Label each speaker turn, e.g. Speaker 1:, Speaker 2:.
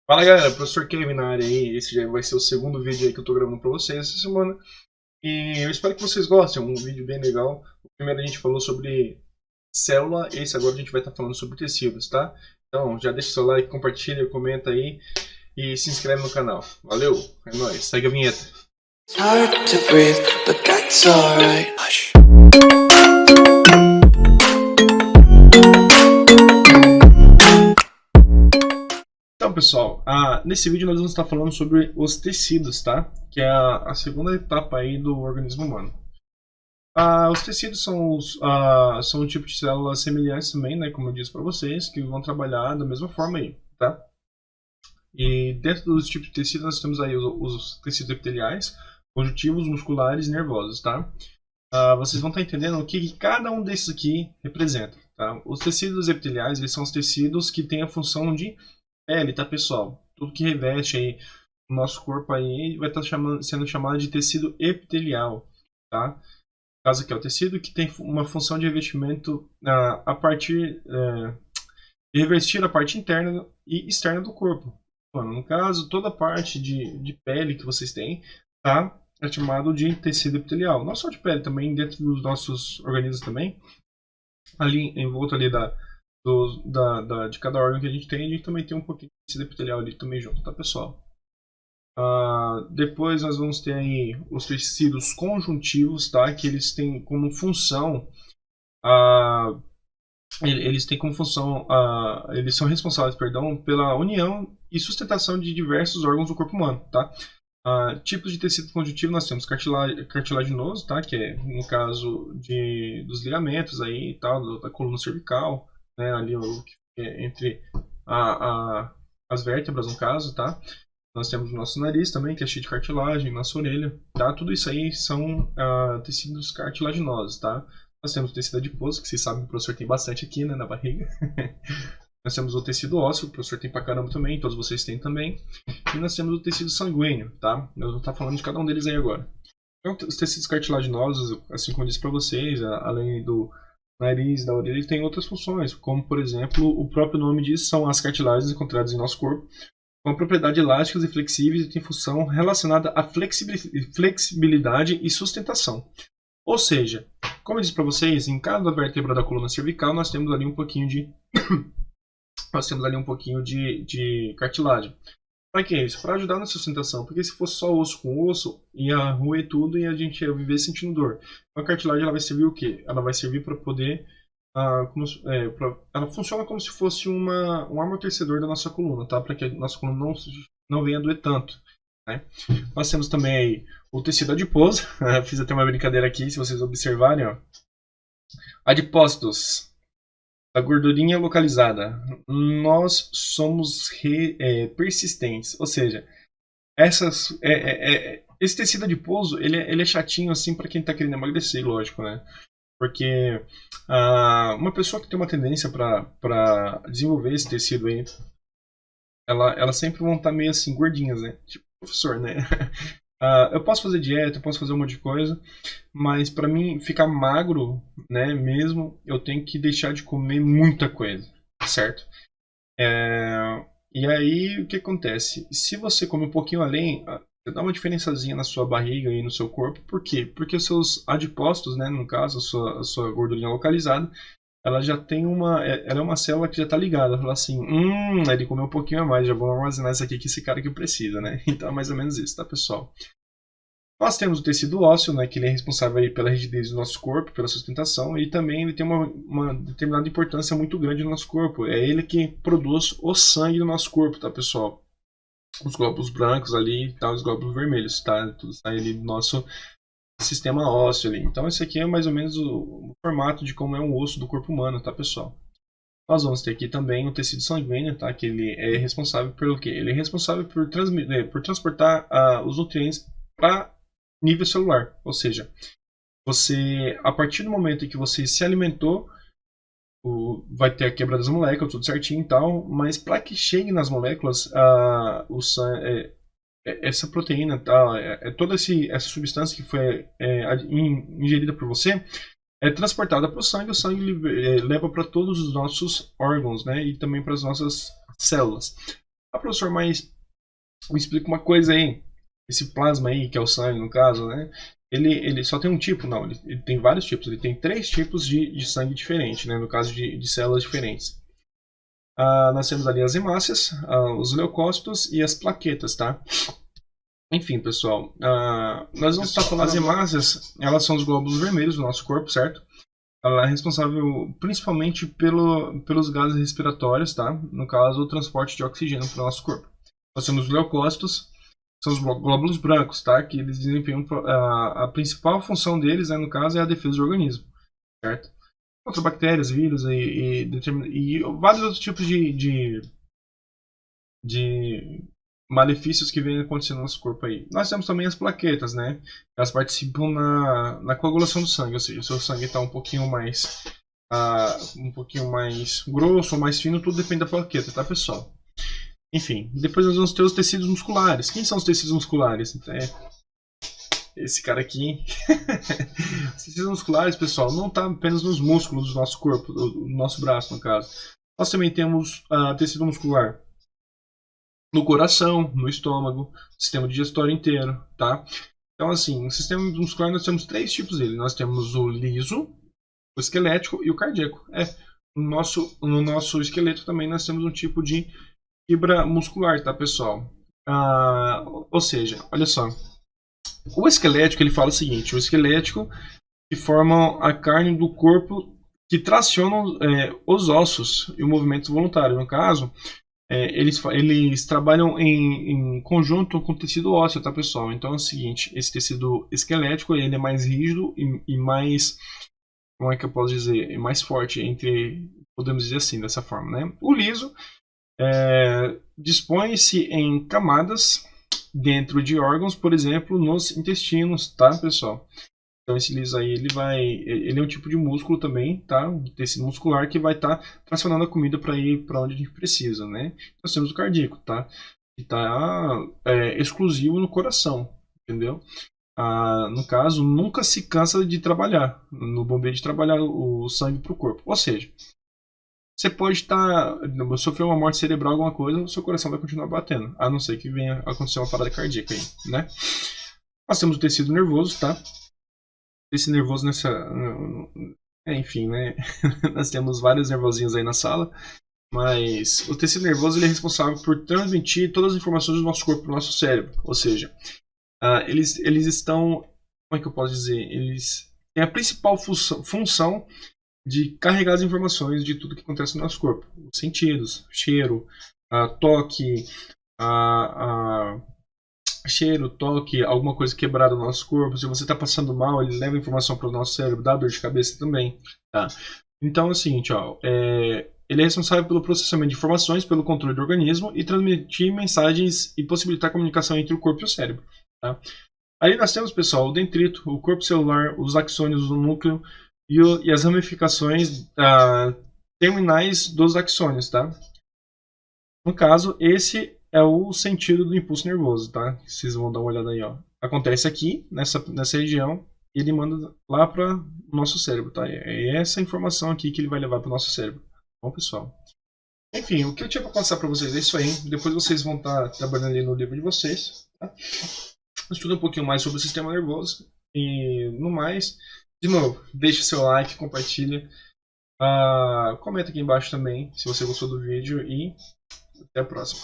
Speaker 1: Fala galera, professor Kevin na área aí. Esse já vai ser o segundo vídeo aí que eu tô gravando pra vocês essa semana. E eu espero que vocês gostem, é um vídeo bem legal. O primeiro a gente falou sobre célula, esse agora a gente vai estar falando sobre tecidos, tá? Então já deixa o seu like, compartilha, comenta aí e se inscreve no canal. Valeu, é nóis, segue a vinheta. It's hard to breathe, but that's alright. Hush. Então, pessoal, nesse vídeo nós vamos estar falando sobre os tecidos, tá? Que é a segunda etapa aí do organismo humano. Os tecidos são um tipo de células semelhantes também, né? Como eu disse para vocês, que vão trabalhar da mesma forma aí, tá? E dentro dos tipos de tecido nós temos aí os tecidos epiteliais, conjuntivos, musculares e nervosos, tá? Vocês vão estar entendendo o que cada um desses aqui representa, tá? Os tecidos epiteliais, eles são os tecidos que têm a função de pele, tá, pessoal? Tudo que reveste aí o nosso corpo aí vai estar sendo chamado de tecido epitelial, tá? No caso aqui é o tecido que tem uma função de revestimento a partir de revestir a parte interna e externa do corpo. Mano, no caso, toda a parte de pele que vocês têm, tá? É chamado de tecido epitelial. Não só de pele, também dentro dos nossos organismos também. Ali em volta ali de cada órgão que a gente tem também tem um pouquinho de tecido epitelial ali também junto, tá, pessoal? Depois nós vamos ter aí os tecidos conjuntivos, tá? Que eles têm como função eles são responsáveis, perdão, pela união e sustentação de diversos órgãos do corpo humano, tá? Tipos de tecido conjuntivo nós temos cartilaginoso, tá? Que é no caso dos ligamentos aí e tal, da coluna cervical, né? Ali o que é entre as vértebras no caso, tá? Nós temos o nosso nariz também, que é cheio de cartilagem, nossa orelha, tá? Tudo isso aí são tecidos cartilaginosos, tá? Nós temos o tecido adiposo, que vocês sabem que o professor tem bastante aqui, né, na barriga. Nós temos o tecido ósseo, que o professor tem pra caramba também, todos vocês têm também. E nós temos o tecido sanguíneo, tá? Eu vou estar falando de cada um deles aí agora. Então, os tecidos cartilaginosos, assim como eu disse pra vocês, além do nariz, da orelha, ele tem outras funções, como, por exemplo, o próprio nome diz, são as cartilagens encontradas em nosso corpo, com propriedades elásticas e flexíveis e tem função relacionada à flexibilidade e sustentação. Ou seja, como eu disse para vocês, em cada vértebra da coluna cervical nós temos ali um pouquinho de cartilagem. Para que isso? Para ajudar na sustentação, porque se fosse só osso com osso, ia roer tudo e a gente ia viver sentindo dor. Então, a cartilagem ela vai servir o quê? Ela vai servir para poder ela funciona como se fosse um amortecedor da nossa coluna, tá? Para que a nossa coluna não venha doer tanto, né? Nós temos também aí o tecido adiposo. Fiz até uma brincadeira aqui, se vocês observarem, ó. Adipócitos, a gordurinha localizada. Nós somos persistentes, ou seja, esse tecido adiposo ele é chatinho assim para quem está querendo emagrecer, lógico, né? Porque uma pessoa que tem uma tendência para desenvolver esse tecido aí, ela sempre vão estar meio assim gordinhas, né? Tipo professor, né? Eu posso fazer dieta, eu posso fazer um monte de coisa, mas para mim ficar magro, né, mesmo, eu tenho que deixar de comer muita coisa, certo? E aí o que acontece? Se você come um pouquinho além, você dá uma diferençazinha na sua barriga e no seu corpo. Por quê? Porque os seus adipócitos, né, no caso, a sua gordurinha localizada, ela já tem ela é uma célula que já está ligada. Ela fala assim, ele comeu um pouquinho a mais, já vou armazenar isso aqui que esse cara que precisa, né? Então é mais ou menos isso, tá, pessoal? Nós temos o tecido ósseo, né, que ele é responsável aí pela rigidez do nosso corpo, pela sustentação, e também ele tem uma determinada importância muito grande no nosso corpo. É ele que produz o sangue do nosso corpo, tá, pessoal? Os glóbulos brancos ali, tá, os glóbulos vermelhos, tá? Tudo sai ali do nosso sistema ósseo ali. Então esse aqui é mais ou menos o formato de como é um osso do corpo humano, tá, pessoal? Nós vamos ter aqui também o tecido sanguíneo, tá? Que ele é responsável pelo quê? Ele é responsável por transportar os nutrientes para nível celular. Ou seja, a partir do momento em que você se alimentou, vai ter a quebra das moléculas, tudo certinho e tal, mas para que chegue nas moléculas, essa proteína, toda essa substância que foi ingerida por você, é transportada para o sangue leva para todos os nossos órgãos, né, e também para as nossas células. Ah, professor, mas me explica uma coisa aí. Esse plasma aí, que é o sangue, no caso, né? Ele só tem um tipo? Não, ele tem vários tipos. Ele tem 3 tipos de sangue diferentes, né? No caso de células diferentes. Nós temos ali as hemácias, os leucócitos e as plaquetas, tá? Enfim, pessoal, nós vamos estar falando das hemácias, elas são os glóbulos vermelhos do nosso corpo, certo? Ela é responsável principalmente pelos gases respiratórios, tá? No caso, o transporte de oxigênio para o nosso corpo. Nós temos os leucócitos, são os glóbulos brancos, tá? Que eles desempenham a principal função deles, né, no caso, é a defesa do organismo, certo? Contra bactérias, vírus e vários outros tipos de malefícios que vêm acontecendo no nosso corpo aí. Nós temos também as plaquetas, né? Elas participam na coagulação do sangue, ou seja, o seu sangue está um pouquinho mais grosso ou mais fino, tudo depende da plaqueta, tá, pessoal? Enfim, depois nós vamos ter os tecidos musculares. Quem são os tecidos musculares? Esse cara aqui. Os tecidos musculares, pessoal, não está apenas nos músculos do nosso corpo, do nosso braço, no caso. Nós também temos tecido muscular no coração, no estômago, sistema digestório inteiro, tá? Então, assim, no sistema muscular nós temos 3 tipos dele. Nós temos o liso, o esquelético e o cardíaco. No nosso esqueleto também nós temos um tipo de fibra muscular, tá, pessoal? Ou seja, olha só. O esquelético, ele fala o seguinte: o esquelético que formam a carne do corpo que tracionam os ossos e o movimento voluntário. No caso, eles trabalham em conjunto com o tecido ósseo, tá, pessoal? Então é o seguinte: esse tecido esquelético ele é mais rígido e mais, como é que eu posso dizer, mais forte, podemos dizer assim, dessa forma, né? O liso dispõe-se em camadas dentro de órgãos, por exemplo, nos intestinos, tá, pessoal? Então esse liso aí, ele é um tipo de músculo também, tá? Um tecido muscular que vai estar tracionando a comida para ir para onde a gente precisa, né? Nós temos o cardíaco, tá? Que está exclusivo no coração, entendeu? No caso, nunca se cansa de trabalhar, no bombeio de trabalhar o sangue para o corpo. Ou seja, você pode sofrer uma morte cerebral, alguma coisa, o seu coração vai continuar batendo, a não ser que venha acontecer uma parada cardíaca aí, né? Nós temos o tecido nervoso, tá? Esse nervoso enfim, né? Nós temos vários nervosinhos aí na sala, mas o tecido nervoso ele é responsável por transmitir todas as informações do nosso corpo para o nosso cérebro. Ou seja, eles estão, como é que eu posso dizer? Eles têm a principal função de carregar as informações de tudo que acontece no nosso corpo. Os sentidos, cheiro, toque, cheiro, toque, alguma coisa quebrada no nosso corpo. Se você está passando mal, ele leva informação para o nosso cérebro, dá dor de cabeça também. Tá? Então é o seguinte, ele é responsável pelo processamento de informações, pelo controle do organismo e transmitir mensagens e possibilitar a comunicação entre o corpo e o cérebro. Tá? Aí nós temos, pessoal, o dendrito, o corpo celular, os axônios do núcleo e as ramificações terminais dos axônios, tá? No caso, esse é o sentido do impulso nervoso, tá? Vocês vão dar uma olhada aí, ó. Acontece aqui, nessa região, e ele manda lá para o nosso cérebro, tá? É essa informação aqui que ele vai levar para o nosso cérebro. Bom, pessoal. Enfim, o que eu tinha para passar para vocês é isso aí. Depois vocês vão estar trabalhando ali no livro de vocês, tá? Estuda um pouquinho mais sobre o sistema nervoso. E, no mais, de novo, deixe seu like, compartilha. Comenta aqui embaixo também se você gostou do vídeo e até a próxima.